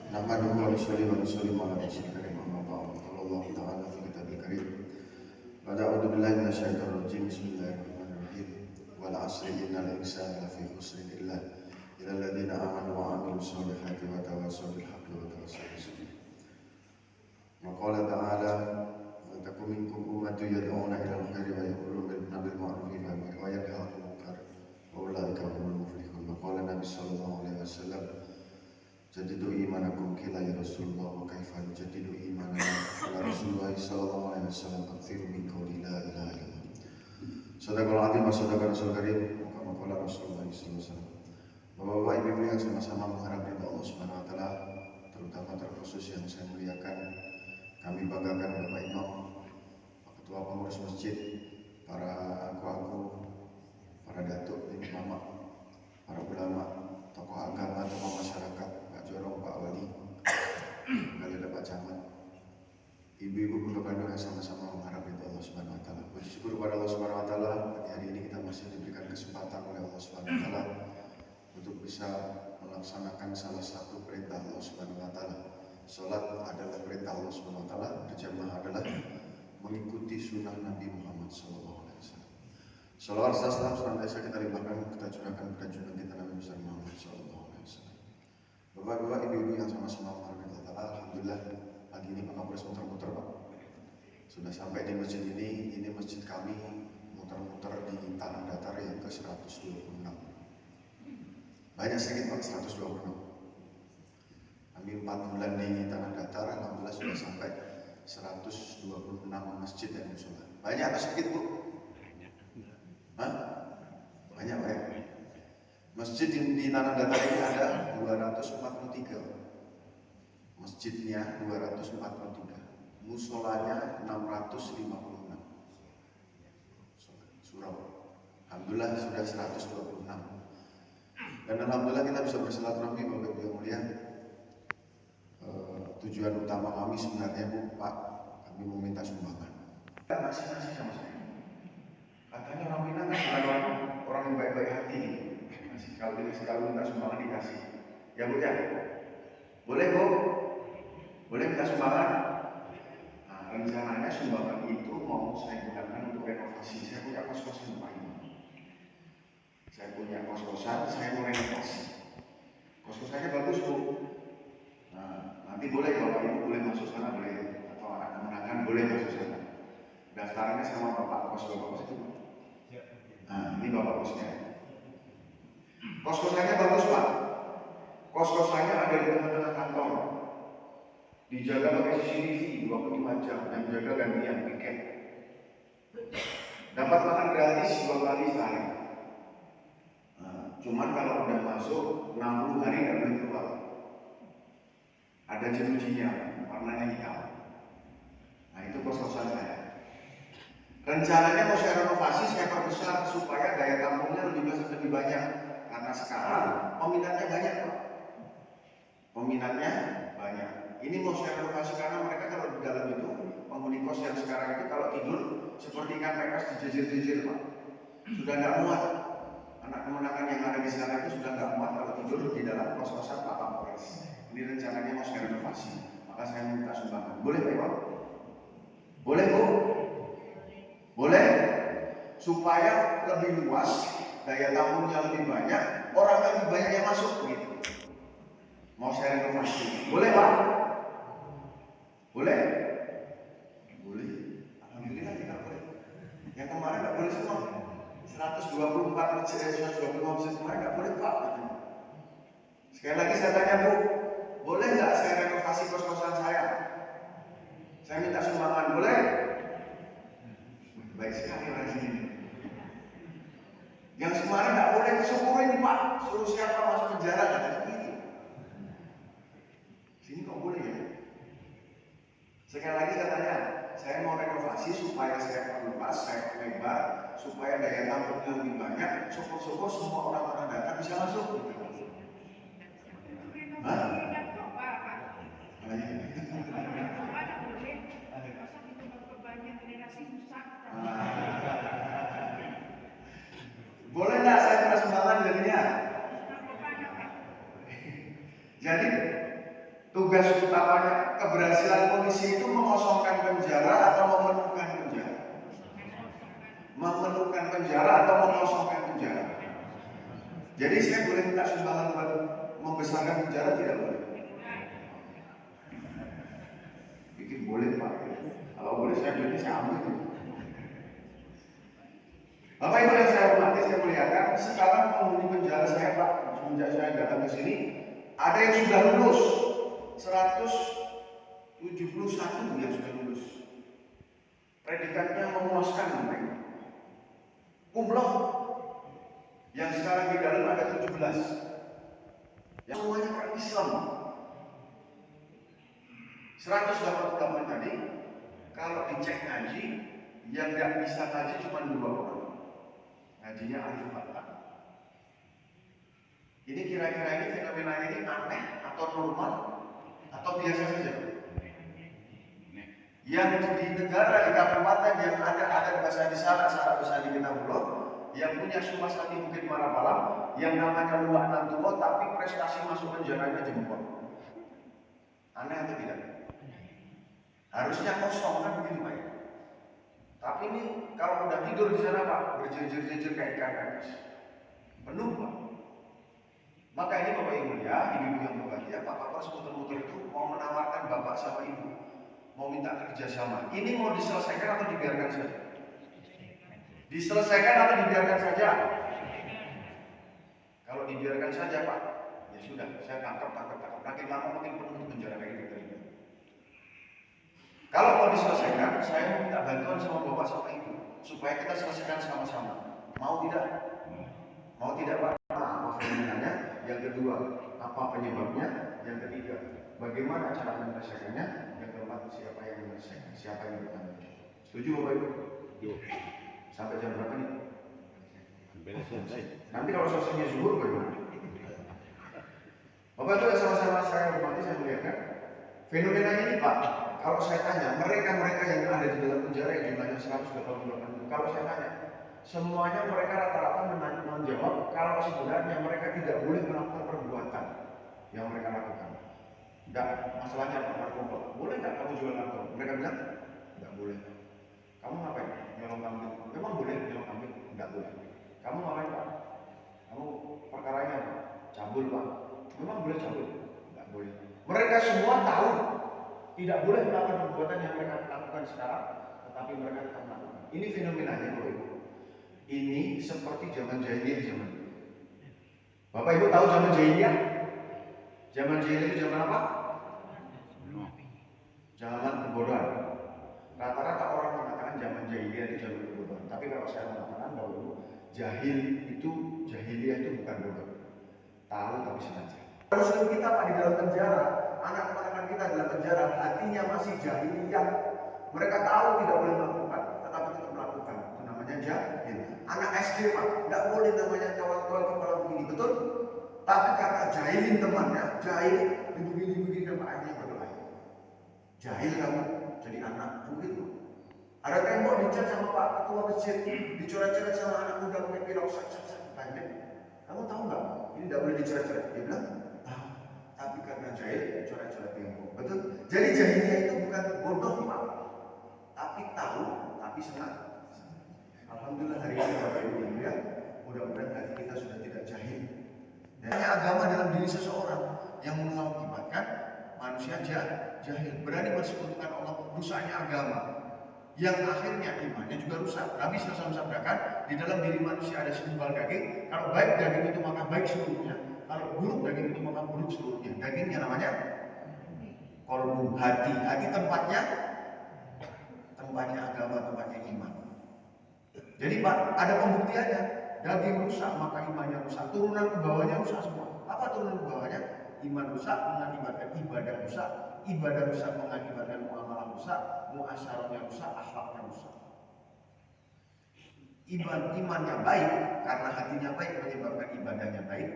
Nahmaduhu wa nusallimu ala rasulil karim amma ba'd. Qala Allah ta'ala fi kitabil karim. A'udzu billahi minasyaitonir rajim. Bismillahirrahmanirrahim. Wal 'asri innal insana lafi khusrin illa alladziina aamanu wa 'amilus solihati wa tawassaw bil haqqi wa tawassaw bis sabr. Wa qala ta'ala wa takum minkum ummatun yad'una ilal khairi wa ya'muruna bil ma'rufi wa yanhauna 'anil munkar wa ulaika humul muflihun. Wa qala Nabi sallallahu alaihi wasallam jadidu imanakum kila ya Rasulullah wa kaifa jadidu imanana ala Rasulullah sallallahu alaihi wasallam aktsiru min qawli la ilaha illallah. Sadaqal azim wa sadaqal rasul karim kama qala Rasulullah sallallahu alaihi wasallam. Bapak-bapak, ibu-ibu yang sama-sama mengharap ridha Allah Subhanahu wa taala, terutama terkhusus yang saya muliakan, kami banggakan Bapak Imam, Pak Ketua Pengurus Masjid, para aku-aku, para datuk, imam, para ulama, tokoh agama, tokoh masyarakat, Pak Jorong, Pak Wali, kali ada Pak Camat, ibu-ibu Pondok Bandung yang sama-sama mengharap ridha Allah Subhanahu wa taala. Puji syukur kepada Allah Subhanahu wa taala, pagi hari ini kita masih diberikan kesempatan oleh Allah Subhanahu wa taala untuk bisa melaksanakan salah satu perintah Allah Subhanahu wa taala. Salat adalah perintah Allah Subhanahu wa taala, berjamaah adalah mengikuti sunnah Nabi Muhammad sallallahu alaihi wasallam. Salawat serta salam senantiasa kita limpahkan, kita curahkan kepada junjungan kita Nabi besar Muhammad sallallahu alaihi wasallam. Bapak-bapak, ibu-ibu yang sama-sama menghargai Allah taala, alhamdulillah pagi ini Pak Kapolres muter-muter Pak. Sudah sampai di masjid ini masjid kami muter-muter di tanah datar yang ke 126. Banyak sedikit Pak, 126. Kami 4 bulan di tanah datar, alhamdulillah sudah sampai 126 masjid dan musola. Banyak atau sedikit Bu? Hah? Banyak Pak ya? Masjid di tanah datar ini ada 243. Masjidnya 243. Musolanya 656. Surau. Alhamdulillah sudah 126. Dan alhamdulillah kita bisa bersilaturahmi Bapak Ibu yang mulia. Tujuan utama kami sebenarnya Bu, Pak, kami mau minta sumbangan. Masih sama saya. Katanya orang Minang kan orang yang baik-baik hati. Masih kalau minta sumbangan dikasih. Ya Bu ya? Boleh Bu? Boleh minta sumbangan? Nah, rencananya sumbangan itu mau saya gunakan untuk renovasi. Saya punya kos-kosan Pak ini. Saya punya kos-kosan, saya mau renovasi. Kos-kosannya bagus Bu. Nah, nanti boleh Bapak Ibu boleh masuk sana boleh, atau anak kemenangan boleh masuk sana. Daftarnya sama Bapak kos itu. Nah, ini Bapak kosnya. Kos-kosannya bagus Pak. Kos-kosannya ada di tengah-tengah kantor. Dijaga pakai CCTV 24 jam dan jaga gantian piket. Dapat makan gratis 2 kali sehari. Cuman kalau udah masuk 60 hari nggak boleh keluar. Ada jerujinya, warnanya hitam. Nah itu kos-kosan saya. Rencananya mau saya renovasi, saya perbesar supaya daya tampungnya lebih banyak. Karena sekarang peminatnya banyak Pak. Peminatnya banyak. Ini mau saya renovasi karena mereka kalau di dalam itu penghuni kos yang sekarang itu kalau tidur seperti ikan pepes dijejir-jejir Pak. Sudah nggak muat. Anak kemenangan yang ada di sana itu sudah nggak muat kalau tidur di dalam kos-kosan Pak Kapolres. Ini rencananya mau saya renovasi, maka saya minta sumbangan. Boleh Pak? Boleh Bu? Boleh? Supaya lebih luas, daya tampungnya lebih banyak, orang lebih banyak yang masuk gitu. Mau saya renovasi. Boleh Pak? Boleh? Boleh. Alhamdulillah tidak boleh. Yang kemarin nggak boleh semua. 124 masjid, 125 masjid kemarin nggak boleh Pak. Sekali lagi saya tanya Bu, boleh nggak saya renovasi kos-kosan saya? Saya minta sumbangan, boleh? Baik sekali orang sini. Yang kemarin nggak boleh disyukurin Pak, suruh siapa masuk penjara katanya gitu. Sini kok boleh ya? Sekali lagi saya tanya, saya mau renovasi supaya saya perluas, saya lebar, supaya daya tampungnya lebih banyak, syukur-syukur semua orang-orang datang bisa masuk. Hah? Boleh nggak saya minta sumbangan jadinya? Jadi Tugas utamanya keberhasilan polisi itu mengosongkan penjara atau memenuhkan penjara? Memenuhkan penjara atau mengosongkan penjara? Jadi saya boleh minta sumbangan buat membesarkan penjara, tidak boleh? Bikin boleh Pak. Kalau boleh saya beli, saya ambil. Bapak Ibu yang saya hormati, saya muliakan, sekarang penghuni penjara saya Pak, semenjak saya datang ke sini, ada yang sudah lulus 171 yang sudah lulus. Predikatnya memuaskan mereka. Kumloh yang sekarang di dalam ada 17. Yang semuanya orang Islam. 188 tadi, kalau dicek ngaji, yang nggak bisa ngaji cuma 2 orang. Ngajinya alif fathah. Ini kira-kira ini fenomena ini aneh atau normal atau biasa saja? Yang di negara, di kabupaten yang ada bahasa di sana, bahasa di Kitabullah, yang punya Sumas Hati Bukit Marapalang, yang namanya Luwak Nantumo, tapi prestasi masuk penjaranya jempol. Aneh atau tidak? Harusnya kosong kan begitu Pak. Tapi ini kalau udah tidur di sana Pak, berjejer-jejer kayak ikan kakis. Penuh Pak. Maka ini Bapak Ibu ya, ibu-ibu yang berbahagia, Pak Kapolres muter-muter itu mau menawarkan Bapak sama Ibu, mau minta kerjasama. Ini mau diselesaikan atau dibiarkan saja? Diselesaikan atau dibiarkan saja? Kalau dibiarkan saja Pak, ya sudah, saya tangkap. Makin lama makin penuh penjara kayak gitu. Kalau mau diselesaikan, saya mau minta bantuan sama Bapak sama Ibu, supaya kita selesaikan sama-sama. Mau tidak? Mau tidak Pak? Apa fenomenanya? Yang kedua, apa penyebabnya? Yang ketiga, bagaimana cara menyelesaikannya? Yang keempat, siapa yang menyelesaikan? Siapa yang bertanggung jawab? Setuju Bapak Ibu? Sampai jam berapa nih? Nanti kalau selesainya zuhur bagaimana? Bapak Ibu yang sama-sama saya hormati, saya muliakan. Fenomena ini Pak, kalau saya tanya, mereka-mereka yang ada di dalam penjara yang jumlahnya 188, kalau saya tanya, semuanya mereka rata-rata menjawab kalau sebenarnya mereka tidak boleh melakukan perbuatan yang mereka lakukan. Tidak, masalahnya apa? Narkoba. Boleh nggak kamu jual narkoba? Mereka bilang, nggak boleh. Kamu ngapain? Nyolong kambing. Memang boleh nyolong kambing? Nggak boleh. Kamu ngapain Pak? Kamu perkaranya apa? Cabul Pak. Memang boleh cabul? Nggak boleh. Mereka semua tahu tidak boleh melakukan perbuatan yang mereka lakukan sekarang, tetapi mereka tetap melakukan. Ini fenomenanya Bapak Ibu. Ini seperti zaman jahiliyah zaman dulu. Bapak Ibu tahu zaman jahiliyah? Zaman jahiliyah itu zaman apa? Zaman kebodohan. Rata-rata orang mengatakan zaman jahiliyah itu zaman kebodohan. Tapi kalau saya mengatakan bahwa jahiliyah itu bukan bodoh. Tahu tapi sengaja. Muslim kita Pak di dalam penjara, anak-anak kita dalam penjara, hatinya masih jahiliyah. Mereka tahu tidak boleh melakukan, tetapi tetap melakukan. Itu namanya jahil. Anak SD Pak, tidak boleh namanya kawan-kawan kepala begini, betul? Tapi karena jahilin temannya, jahil begini dan Pak akhirnya berkelahi. Jahil kamu jadi anak begitu. Ada tembok dicat sama Pak ketua masjid, dicoret-coret sama anak muda pakai pilok, banyak. Kamu tahu nggak? Ini tidak boleh dicoret-coret. Dia bilang, tahu. Tapi karena jahil, coret-coret tembok. Betul? Jadi jahiliyah itu bukan bodoh Pak, tapi tahu, tapi senang. Alhamdulillah hari ini Bapak Ibu ya, mudah-mudahan hati kita sudah tidak jahil. Hanya agama dalam diri seseorang yang mengakibatkan manusia jahil, berani bersekutukan Allah, rusaknya agama, yang akhirnya imannya juga rusak. Nabi SAW sabdakan, di dalam diri manusia ada segumpal daging, kalau baik daging itu maka baik seluruhnya, kalau buruk daging itu maka buruk seluruhnya. Dagingnya namanya kolbu, hati tempatnya agama, tempatnya iman. Jadi Pak, ada pembuktiannya. Daging rusak maka imannya rusak, turunan ke bawahnya rusak semua. Apa turunan ke bawahnya? Iman rusak mengakibatkan ibadah rusak, ibadah rusak mengakibatkan muamalah rusak, muasyarahnya rusak, akhlaknya rusak. Imannya baik karena hatinya baik menyebabkan ibadahnya baik,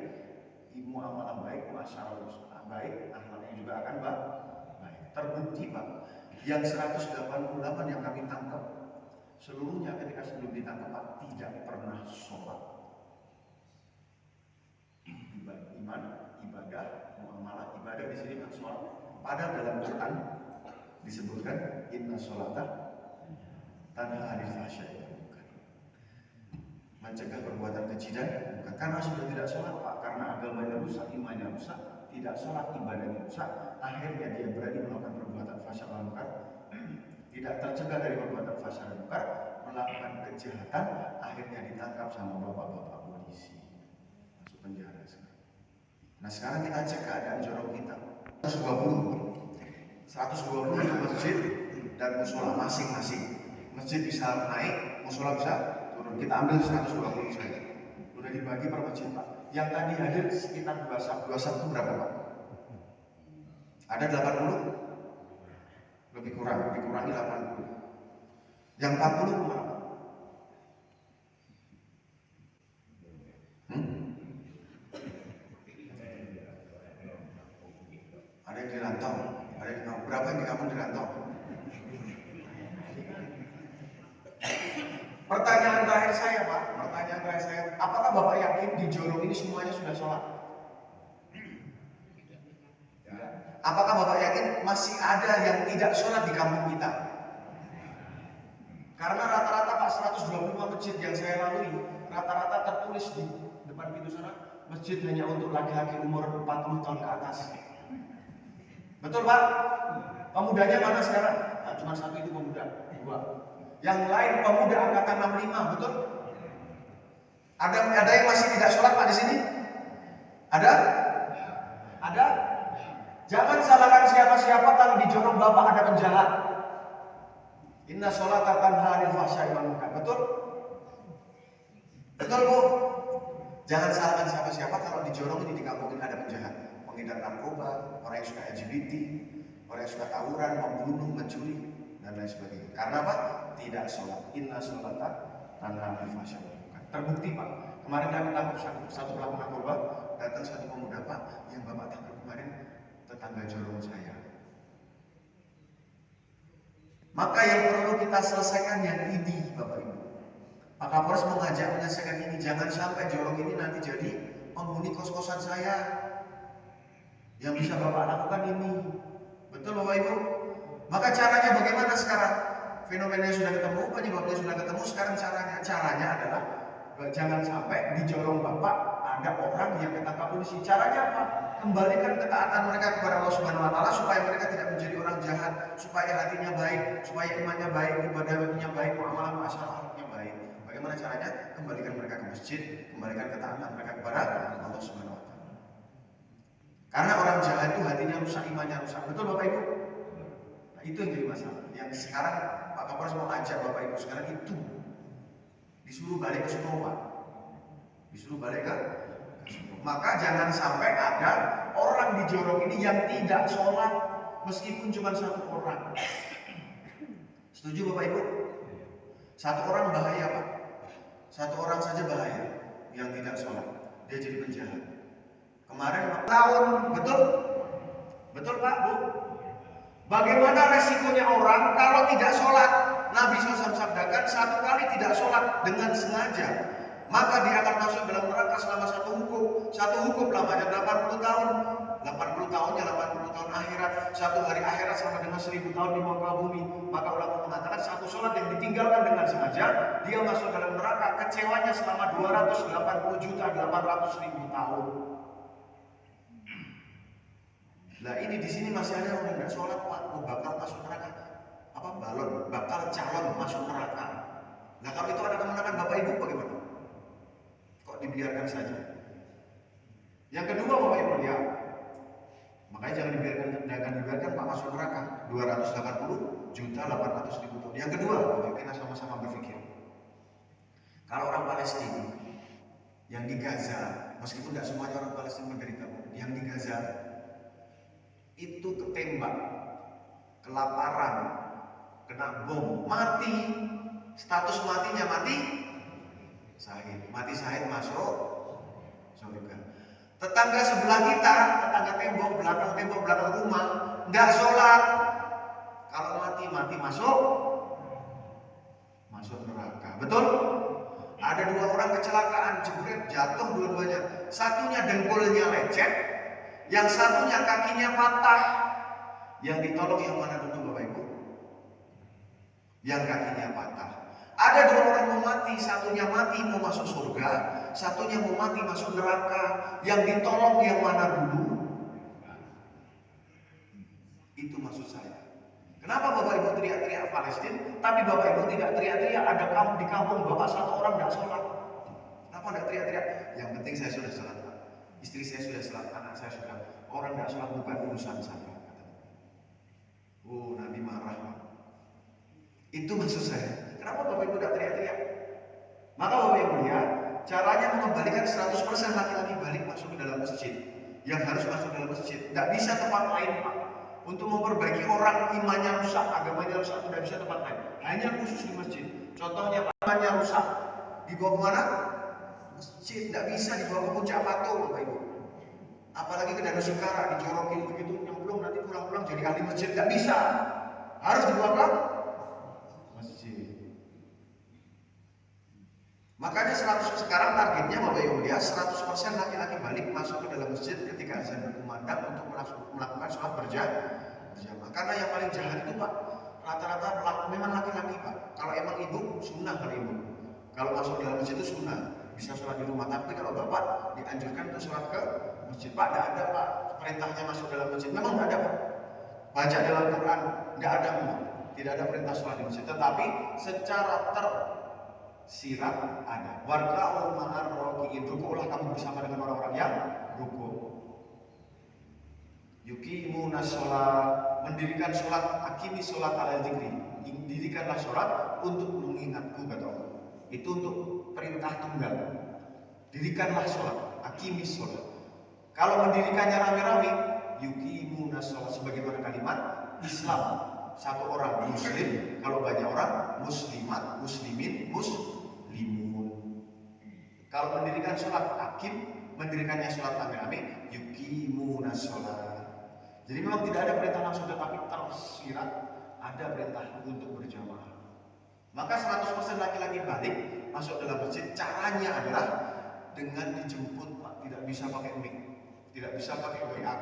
muamalah baik, muasyarah rusak baik, akhlaknya juga akan baik. Terbukti Pak, yang 188 yang kami tangkap seluruhnya ketika sebelum ditangkap Pak tidak pernah sholat. Iman, ibadah, muamalah, ibadah di sini Pak sholat. Padahal dalam Quran disebutkan inna sholata tanha 'anil fahsya'i wal munkar. Mencegah perbuatan keji dan munkar. Karena sudah tidak sholat Pak, karena agamanya rusak, imannya rusak, tidak sholat, ibadahnya rusak, akhirnya dia berani melakukan perbuatan fahsya wal munkar, tidak tercegah dari perbuatan fahsya wal munkar, melakukan kejahatan, akhirnya ditangkap sama bapak-bapak polisi, masuk penjara sekarang. Nah sekarang kita cek keadaan jorok kita. 120 itu masjid dan musola masing-masing. Masjid bisa naik, musola bisa turun. Kita ambil 120 saja. Udah dibagi per masjid Pak. Yang tadi hadir sekitar 2 sab itu berapa Pak? Ada 80? Lebih kurang, dikurangi 80. Yang 40 kemana Pak? Ada yang di rantau, ada yang di kampung. Berapa yang di kampung di rantau? Pertanyaan terakhir saya Pak, apakah Bapak yakin di Jorong ini semuanya sudah sholat? Apakah Bapak yakin masih ada yang tidak sholat di kampung kita? Karena rata-rata Pak 125 masjid yang saya lalui, rata-rata tertulis di depan pintu sana, masjid hanya untuk laki-laki umur 40 tahun ke atas. Betul Pak? Pemudanya mana sekarang? Nah, cuma satu itu pemuda, 2. Yang lain pemuda angkatan 65, betul? Ada yang masih tidak sholat Pak di sini? Ada? Ada? Jangan salahkan siapa-siapa kalau di Jorong Bapak ada penjahat. Inna sholata tanha 'anil fahsya'i wal munkar. Betul? Betul Bu? Jangan salahkan siapa-siapa kalau di Jorong ini di kampung ini ada penjahat. Pengedar narkoba, orang yang suka LGBT, orang yang suka tawuran, membunuh, mencuri, dan lain sebagainya. Karena apa? Tidak sholat. Inna sholata tanha 'anil fahsya'i wal munkar. Terbukti Pak. Kemarin kami tangkap satu pelaku narkoba, datang satu pemuda Pak, yang Bapak tangkap kemarin tetangga Jorong saya. Maka yang perlu kita selesaikan yang ini Bapak Ibu. Pak Kapolres mengajak menyelesaikan ini. Jangan sampai Jorong ini nanti jadi penghuni kos-kosan saya. Yang bisa Bapak lakukan ini. Betul Bapak Ibu? Maka caranya bagaimana sekarang? Fenomenanya sudah ketemu, penyebabnya sudah ketemu. Sekarang caranya adalah jangan sampai di Jorong Bapak ada orang yang ketangkap polisi. Caranya apa? Kembalikan ketaatan mereka kepada Allah Subhanahu wa Ta'ala supaya mereka tidak menjadi orang jahat, supaya hatinya baik, supaya imannya baik, ibadahnya baik, muamalah masyarakat baik. Bagaimana caranya? Kembalikan mereka ke masjid, kembalikan ketaatan mereka kepada Allah Subhanahu wa Ta'ala. Karena orang jahat itu hatinya rusak, imannya rusak. Betul Bapak Ibu? Nah, itu yang jadi masalah. Yang sekarang Pak Kapolres mau ajak Bapak Ibu sekarang itu disuruh balik ke Sunowa. Disuruh balik ke Sunowa. Maka jangan sampai ada orang di Jorong ini yang tidak sholat meskipun cuma satu orang. Setuju Bapak Ibu? Satu orang bahaya Pak. Satu orang saja bahaya yang tidak sholat. Dia jadi penjahat. Kemarin tahun, betul? Betul Pak, Bu? Bagaimana resikonya orang kalau tidak sholat? Nabi SAW sabdakan, satu kali tidak sholat dengan sengaja, maka dia akan masuk dalam neraka selama satu hukum lamanya 80 tahun. 80 tahunnya 80 tahun akhirat, satu hari akhirat sama dengan 1000 tahun di muka bumi. Maka ulama mengatakan satu sholat yang ditinggalkan dengan sengaja, dia masuk dalam neraka, kecewanya selama 280.800.000 tahun. Nah ini di sini masih ada orang yang nggak sholat Pak, bakal masuk neraka. Apa balon, bakal calon masuk neraka. Nah kalau itu ada kemenangan Bapak Ibu bagaimana? Kok dibiarkan saja? Yang kedua Bapak Ibu ya, makanya jangan dibiarkan Pak masuk neraka. 280.800.000 tahun. Yang kedua, Bapak kita sama-sama berpikir. Kalau orang Palestina yang di Gaza, meskipun tidak semuanya orang Palestina menderita, yang di Gaza itu ketembak, kelaparan, kena bom, mati. Status matinya mati syahid. Mati syahid masuk surga. Tetangga sebelah kita, tetangga tembok belakang rumah, nggak sholat. Kalau mati masuk neraka. Betul? Ada 2 orang kecelakaan, jebret, jatuh dua-duanya. Satunya dengkulnya lecet, yang satunya kakinya patah. Yang ditolong yang mana dulu Bapak Ibu? Yang kakinya patah. Ada dua orang mau mati, satunya mati mau masuk surga, satunya mau mati masuk neraka. Yang ditolong yang mana dulu? Itu maksud saya. Kenapa Bapak Ibu teriak-teriak Palestina, tapi Bapak Ibu tidak teriak-teriak ada kamu di kampung Bapak satu orang tidak sholat? Kenapa tidak teriak-teriak? Yang penting saya sudah sholat, istri saya sudah sholat, anak saya sudah. Orang tidak sholat bukan urusan saya. Oh, Nabi marah Pak. Itu maksud saya. Kenapa Bapak Ibu tidak teriak-teriak? Maka Bapak Ibu lihat, caranya mengembalikan 100% laki-laki balik masuk ke dalam masjid. Yang harus masuk ke dalam masjid. Tidak bisa tempat lain Pak. Untuk memperbaiki orang imannya rusak, agamanya rusak, tidak bisa tempat lain. Hanya khusus di masjid. Contohnya Pak, imannya rusak. Dibawa kemana? Masjid. Tidak bisa dibawa ke puncak Batu Bapak Ibu. Apalagi ke Danau Singkara, dijorokin begitu, nyemplung nanti pulang-pulang jadi ahli masjid. Tidak bisa. Harus dibawa ke masjid. Makanya sekarang targetnya Bapak Ibu lihat 100% laki-laki balik masuk ke dalam masjid ketika azan berkumandang untuk melakukan sholat berjamaah. Karena yang paling jahat itu Pak, rata-rata memang laki-laki Pak. Kalau emang ibu sunnah kalau ibu. Kalau masuk dalam masjid itu sunnah, bisa sholat di rumah. Tapi kalau bapak dianjurkan untuk sholat ke masjid. Pak, tidak ada Pak perintahnya masuk dalam masjid. Memang tidak ada Pak. Baca dalam Quran tidak ada memang. Tidak ada perintah sholat di masjid. Tetapi secara tersirat ada. Warka'u ma'ar raki'in. Ruku'lah kamu bersama dengan orang-orang yang ruku'. Yuqimuna sholat, mendirikan sholat, akimi sholat ala dzikri. Dirikanlah sholat untuk mengingatku kata Allah. Itu untuk perintah tunggal. Dirikanlah sholat, akimi sholat. Kalau mendirikannya rame-rame, yuqimuna sholat sebagaimana kalimat Islam. Satu orang muslim, kalau banyak orang muslimat, muslimin, muslimun. Kalau mendirikan sholat akim, mendirikannya sholat rame-rame, yuqimuna sholat. Jadi memang tidak ada perintah langsung, tetapi tersirat ada perintah untuk berjamaah. Maka 100% laki-laki balik masuk dalam masjid, caranya adalah dengan dijemput Pak. Tidak bisa pakai mic, tidak bisa pakai WA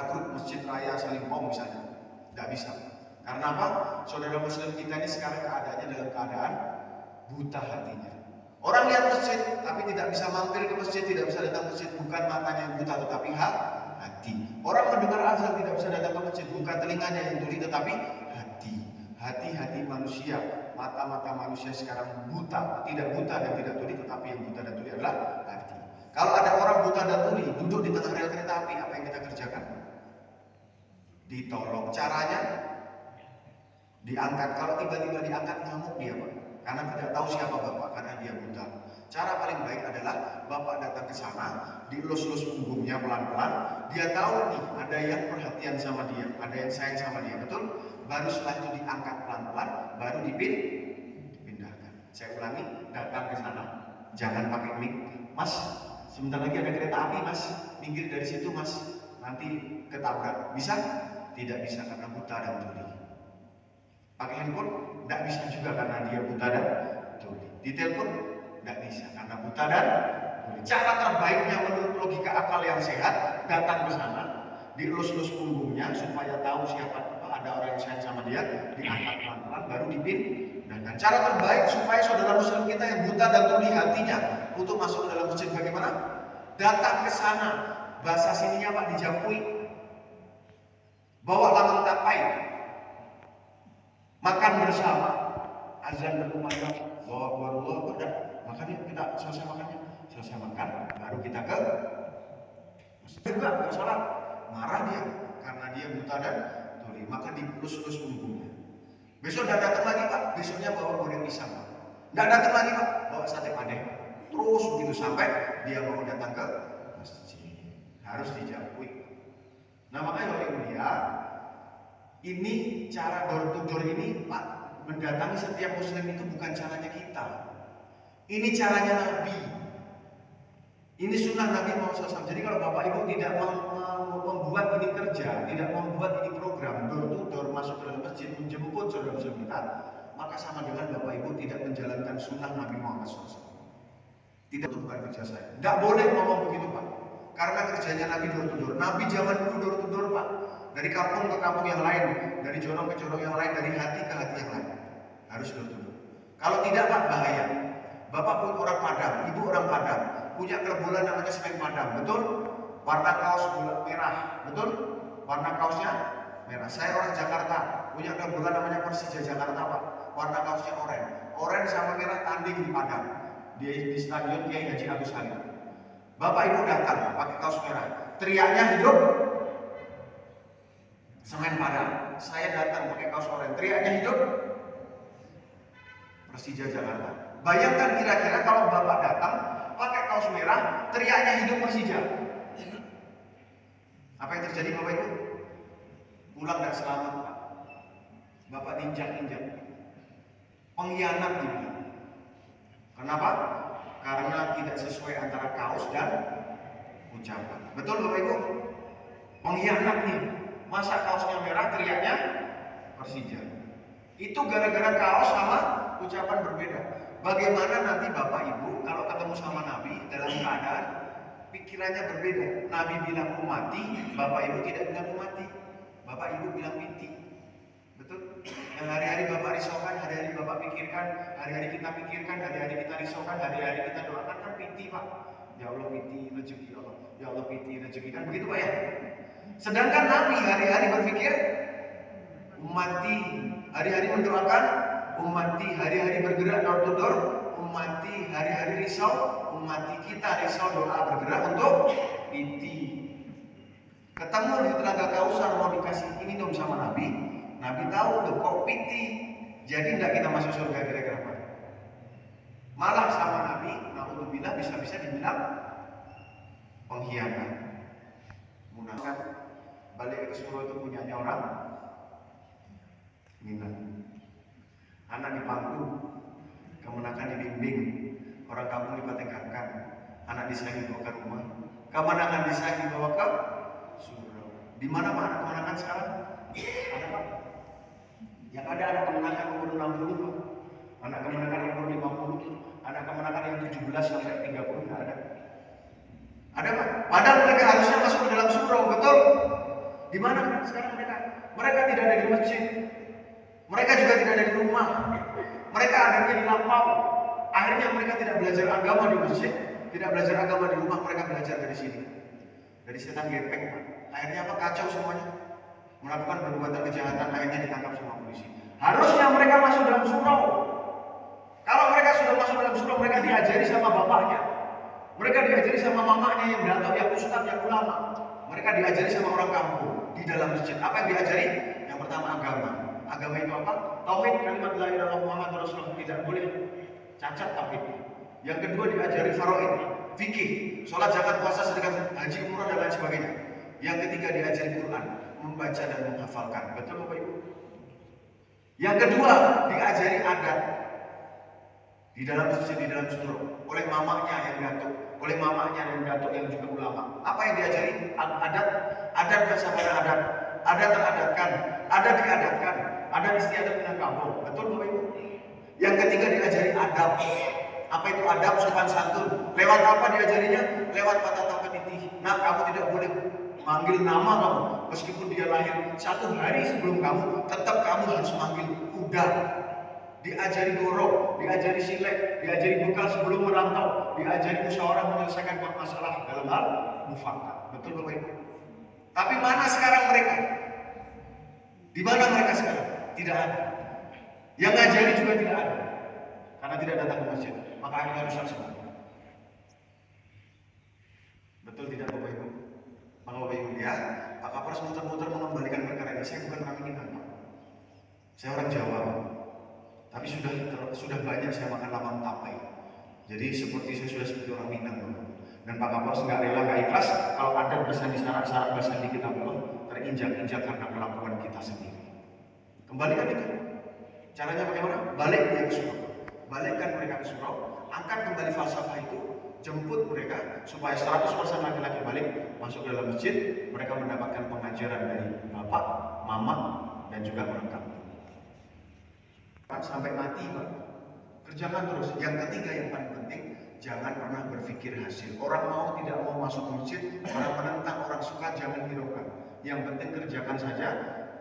group masjid raya Salimpong misalnya. Tidak bisa. Karena apa? Saudara muslim kita ini sekarang keadaannya dalam keadaan buta hatinya. Orang lihat masjid tapi tidak bisa mampir ke masjid, tidak bisa datang ke masjid. Bukan matanya yang buta tetapi hati. Orang mendengar azan tidak bisa datang ke masjid, bukan telinganya yang tuli tetapi hati. Hati-hati manusia, mata-mata manusia sekarang buta, tidak buta dan tidak tuli, tetapi yang buta dan tuli adalah hati. Kalau ada orang buta dan tuli duduk di tengah rel kereta api, apa yang kita kerjakan? Ditolong. Caranya diangkat. Kalau tiba-tiba diangkat ngamuk dia Pak, karena tidak tahu siapa bapak, karena dia buta. Cara paling baik adalah bapak datang ke sana, dielus-elus punggungnya pelan-pelan. Dia tahu nih ada yang perhatian sama dia, ada yang sayang sama dia, betul? Baru setelah itu diangkat pelan-pelan, baru dipindahkan. Saya ulangi, datang ke sana, jangan pakai mic. Mas, sebentar lagi ada kereta api Mas, minggir dari situ Mas, nanti ketabrak. Bisa? Tidak bisa karena buta dan tuli. Pakai handphone? Tidak bisa juga karena dia buta dan tuli. Di telepon? Tidak bisa karena buta dan tuli. Cara terbaiknya menurut logika akal yang sehat, datang ke sana, dielus-elus punggungnya supaya tahu siapa, ada orang yang sayang sama dia, diangkat pelan-pelan baru dipindahkan. Cara terbaik supaya saudara muslim kita yang buta dan tuli hatinya untuk masuk ke dalam masjid bagaimana? Datang ke sana, bahasa sininya Pak dijapui. Bawa lamang tapai, makan bersama, azan berkumandang, bawa Allah udah makannya, kita selesai makannya, selesai makan, baru kita ke masjid juga nggak sholat, marah dia karena dia buta dan tuli, maka dipelus-pelus punggungnya. Besok tidak datang lagi Pak, besoknya bawa goreng pisang, tidak datang lagi Pak, bawa sate padang, terus begitu sampai dia mau datang ke masjid, harus dijauhi. Nah makanya Bapak Ibu lihat, ini cara door to door ini Pak, mendatangi setiap muslim itu bukan caranya kita. Ini caranya Nabi. Ini sunnah Nabi Muhammad SAW. Jadi kalau Bapak Ibu tidak membuat ini kerja, tidak membuat ini program door to door masuk ke dalam masjid menjemput saudara muslim kita, maka sama dengan Bapak Ibu tidak menjalankan sunnah Nabi Muhammad SAW. Tidak, bukan kerja saya. Tidak boleh ngomong begitu Pak. Karena kerjanya Nabi door to door. Nabi zaman dulu door to door Pak. Dari kampung ke kampung yang lain, dari jorong ke jorong yang lain, dari hati ke hati yang lain. Harus door to door. Kalau tidak Pak, bahaya. Bapak pun orang Padang, ibu orang Padang, punya klub bola namanya Semen Padang, betul? Warna kaos bola merah, betul? Warna kaosnya merah. Saya orang Jakarta, punya klub bola namanya Persija Jakarta Pak, warna kaosnya oranye. Oranye sama merah tanding di Padang, di Stadion Kiai Haji Agus Salim. Bapak ibu datang pakai kaos merah, teriaknya hidup Semen Padang. Saya datang pakai kaos oranye, teriaknya hidup Persija Jakarta. Bayangkan kira-kira kalau Bapak datang pakai kaos merah, teriaknya hidup Persija. Apa yang terjadi Bapak Ibu? Pulang tidak selamat Pak. Bapak diinjak-injak. Pengkhianat dibilang. Kenapa? Karena tidak sesuai antara kaos dan ucapan. Betul Bapak Ibu? Pengkhianat nih. Masa kaosnya merah, teriaknya Persija. Itu gara-gara kaos sama ucapan berbeda. Bagaimana nanti Bapak Ibu kalau ketemu sama Nabi dalam keadaan pikirannya berbeda? Nabi bilang mati, Bapak Ibu tidak bilang mati. Bapak Ibu bilang piti. Betul? Yang hari-hari Bapak risaukan, hari-hari Bapak pikirkan, hari-hari kita pikirkan, hari-hari kita risaukan, hari-hari kita doakan kan piti Pak. Ya Allah piti rezeki Allah. Ya Allah piti rezeki, kan begitu Pak ya? Sedangkan Nabi hari-hari berpikir ummati, hari-hari mendoakan ummati, hari-hari bergerak door to door ummati, hari-hari risau ummati, kita risau doa bergerak untuk piti. Ketemu di Telaga Kausar mau dikasih minum sama Nabi, Nabi tahu loh kok piti, jadi tidak kita masuk surga kira-kira Pak. Malah sama Nabi, naudzubillah bisa-bisa dibilang pengkhianat. Munafik. Balik ke Suro itu punyanya orang Minang. Anak dipanggul, kemenakan dibimbing, orang kampung dipatengankan, anak disayangi bawa ke rumah, kemenangan disayangi bawa ke surau. Di mana Pak anak kemenangan sekarang? Ada Pak? Yang ada anak kemenangan umur 60 Pak, anak kemenangan umur 50, anak kemenangan yang 17 sampai 30 nggak ada. Ada Pak? Padahal mereka harusnya masuk ke dalam surau, betul? Di mana sekarang mereka? Mereka tidak ada di masjid. Mereka juga tidak ada di rumah. Mereka adanya di lampau. Akhirnya mereka tidak belajar agama di masjid, tidak belajar agama di rumah, mereka belajar dari sini. Dari setan gepeng Pak. Akhirnya apa? Kacau semuanya. Melakukan perbuatan kejahatan, akhirnya ditangkap sama polisi. Harusnya mereka masuk dalam surau. Kalau mereka sudah masuk dalam surau, mereka diajari sama bapaknya. Mereka diajari sama mamanya yang datuk, yang ustadz, yang ulama. Mereka diajari sama orang kampung di dalam masjid. Apa yang diajari? Yang pertama agama. Agama itu apa? Tauhid, kalimat la ilaha illallah Muhammadur Rasulullah, tidak boleh cacat tauhid. Yang kedua diajari faraid, fikih, sholat, zakat, puasa, sedekah, haji, umrah dan lain sebagainya. Yang ketiga diajari Quran, membaca dan menghafalkan. Betul Bapak Ibu? Yang kedua diajari adat di dalam masjid, di dalam surau, oleh mamanya yang datuk, oleh mamanya yang juga ulama. Apa yang diajari? Adat, adat bersama adat, adat teradatkan, adat diadatkan, adat istiadat dengan kampung. Betul Bapak Ibu? Yang ketiga diajari adab. Apa itu adab? Sopan santun. Lewat apa diajarinya? Lewat patah petitih. Nah, kamu tidak boleh manggil nama kamu, meskipun dia lahir 1 hari sebelum kamu, tetap kamu harus manggil kuda. Diajari goro, diajari silek, diajari bekal sebelum merantau, diajari musyawarah menyelesaikan masalah dalam hal mufakat. Betul Bapak Ibu? Tapi mana sekarang mereka? Di mana mereka sekarang? Tidak ada. Yang ngajari juga tidak ada, karena tidak datang ke masjid. Maka akhirnya rusak semua. Betul tidak Bapak Ibu? Maka Bapak Ibu ya, Pak Kapolres muter-muter mengembalikan perkara ini. Saya bukan orang Minang Pak. Saya orang Jawa Pak. Tapi sudah banyak saya makan lamang tapai. Jadi seperti saya sudah seperti orang Minang Bapak. Dan Pak Kapolres nggak rela, nggak ikhlas kalau ada bersandi syarat-syarat bersandi kita belum terinjak-injak karena kelakuan kita sendiri. Kembalikan itu. Caranya bagaimana? Balik dia ke surau. Balikkan mereka ke surau. Angkat kembali falsafah itu. Jemput mereka supaya 100% laki-laki balik masuk ke dalam masjid. Mereka mendapatkan pengajaran dari bapak, mama, dan juga orang kampung. Sampai mati Pak. Kerjakan terus. Yang ketiga yang paling penting, jangan pernah berpikir hasil. Orang mau tidak mau masuk ke masjid, orang menentang, orang suka, jangan hiraukan. Yang penting kerjakan saja,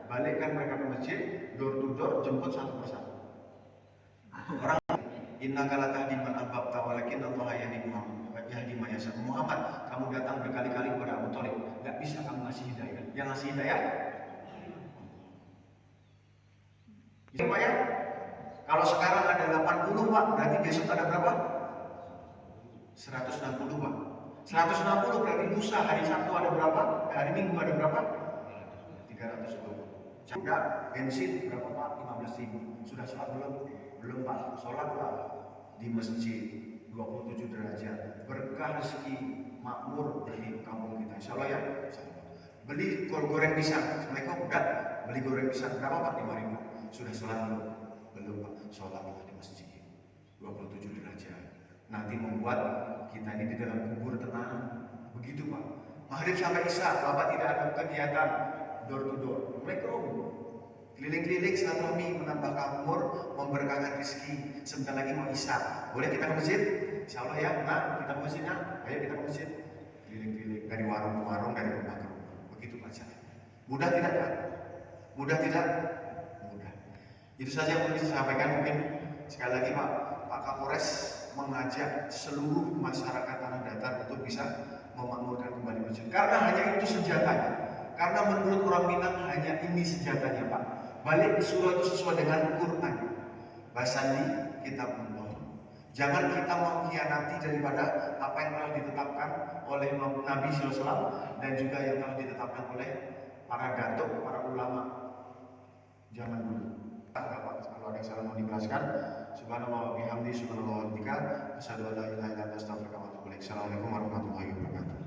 balikkan mereka ke masjid, door to door, jemput satu persatu. Orang innaka la tahdi man ahbabta walakin Allah yahdi man yasha. Muhammad, kamu datang berkali-kali kepada Abu Thalib, enggak bisa kamu ngasih hidayah. Yang ngasih hidayah bisa Pak ya? Kalau sekarang ada 80 Pak, berarti besok ada berapa? 160 Pak. 160 berarti lusa hari Sabtu ada berapa? Hari Minggu ada berapa? 320. Sudah bensin berapa Pak? 15.000. Sudah sholat belum? Belum Pak. Sholatlah di masjid 27 derajat. Berkah rezeki makmur di kampung kita. Insya Allah ya. Beli goreng pisang. Assalamualaikum. Udah. Beli goreng pisang berapa Pak? 5.000. Sudah sholat belum? Belum Pak. Sholatlah di masjid 27 derajat. Nanti membuat kita ini di dalam kubur tenang. Begitu Pak. Maghrib sampai Isya, Bapak tidak ada kegiatan door to door. Assalamualaikum. Keliling-keliling silaturahmi, menambah makmur, memberkahkan rezeki. Sebentar lagi mau Isya. Boleh kita ke masjid? Insya Allah ya. Nah, kita ke masjid. Nah, ayo kita ke masjid. Keliling-keliling dari warung ke warung, dari rumah ke rumah. Begitu Pak cara. Mudah tidak Pak? Mudah tidak? Mudah. Itu saja yang perlu saya sampaikan. Mungkin sekali lagi Pak Kapolres mengajak seluruh masyarakat Tanah Datar untuk bisa memakmurkan kembali masjid. Karena hanya itu senjatanya. Karena menurut orang Minang hanya ini senjatanya Pak. Balik di surah itu sesuai dengan Quran. Basandi kitab Allah. Jangan kita mengkhianati daripada apa yang telah ditetapkan oleh Nabi SAW dan juga yang telah ditetapkan oleh para datuk, para ulama zaman dulu. Kalau ada yang salah mau dijelaskan, subhanallah wa bihamdi, subhanallah wa bihamdika, asyhadu an la ilaha illa anta, astaghfiruka wa atubu ilaik. Assalamualaikum warahmatullahi wabarakatuh.